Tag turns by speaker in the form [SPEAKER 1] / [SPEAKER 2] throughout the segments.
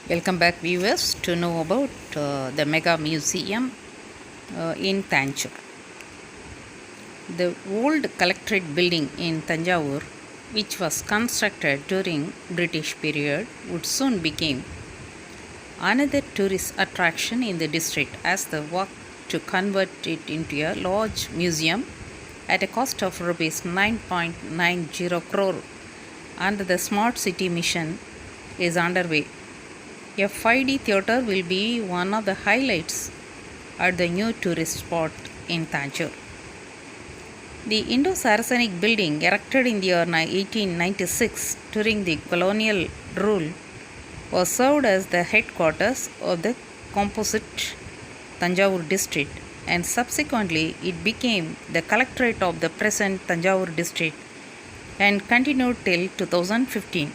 [SPEAKER 1] Welcome back, viewers, to know about the Mega Museum in Tanjore. The old collectorate building in Tanjore, which was constructed during British period, would soon become another tourist attraction in the district as the work to convert it into a large museum at a cost of rupees 9.90 crore under the Smart City mission is underway. A 5D theatre will be one of the highlights at the new tourist spot in Tanjore. The Indo-Saracenic building, erected in the year 1896 during the colonial rule, was served as the headquarters of the composite Tanjore district, and subsequently it became the collectorate of the present Tanjore district and continued till 2015.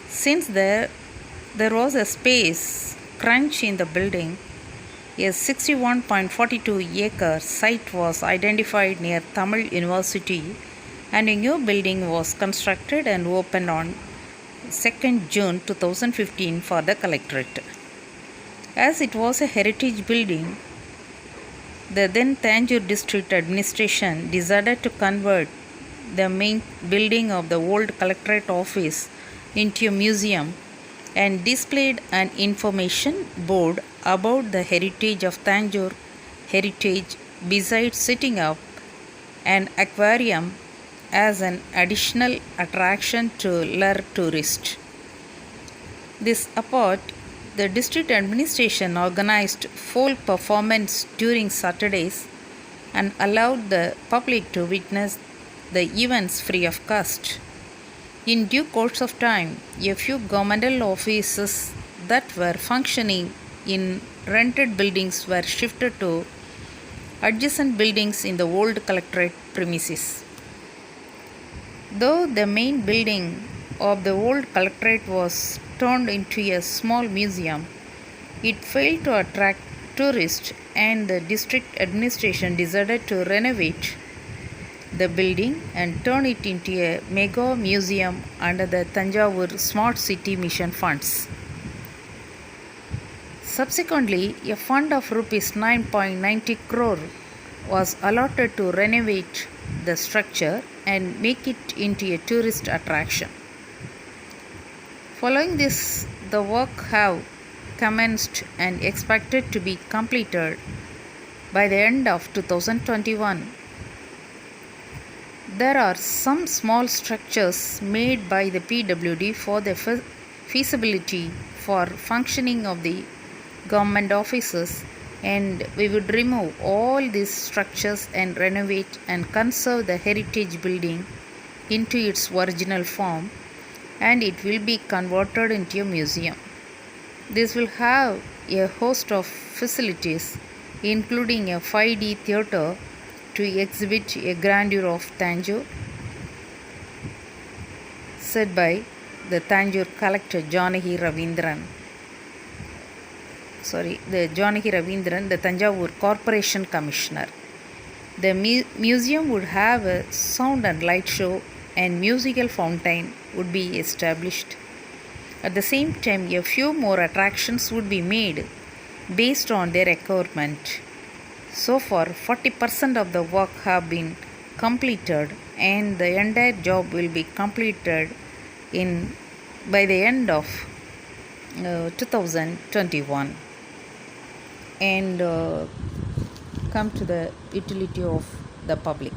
[SPEAKER 1] Since there was a space crunch in the building, a 61.42-acre site was identified near Tamil University and a new building was constructed and opened on 2nd June 2015 for the collectorate. As it was a heritage building, the then Tanjore district administration decided to convert the main building of the old collectorate office into a museum and displayed an information board about the heritage of Tanjore heritage, besides setting up an aquarium as an additional attraction to lure tourists. This apart, the district administration organized full performance during Saturdays and allowed the public to witness the events free of cost. In due course of time, a few governmental offices that were functioning in rented buildings were shifted to adjacent buildings in the old collectorate premises. Though the main building of the old collectorate was turned into a small museum, it failed to attract tourists, and the district administration decided to renovate the building and turn it into a mega museum under the Tanjore Smart City Mission funds. Subsequently, a fund of rupees 9.90 crore was allotted to renovate the structure and make it into a tourist attraction. Following this, the work have commenced and expected to be completed by the end of 2021. There are some small structures made by the PWD for the feasibility for functioning of the government offices, and we would remove all these structures and renovate and conserve the heritage building into its original form, and it will be converted into a museum. This will have a host of facilities including a 5D theatre to exhibit a grandeur of Tanjore, said by the Tanjore collector Janaki Ravindran. The Tanjore Corporation Commissioner. The museum would have a sound and light show, and musical fountain would be established. At the same time, a few more attractions would be made based on their requirement. So far, 40% of the work have been completed, and the entire job will be completed by the end of 2021. And come to the utility of the public.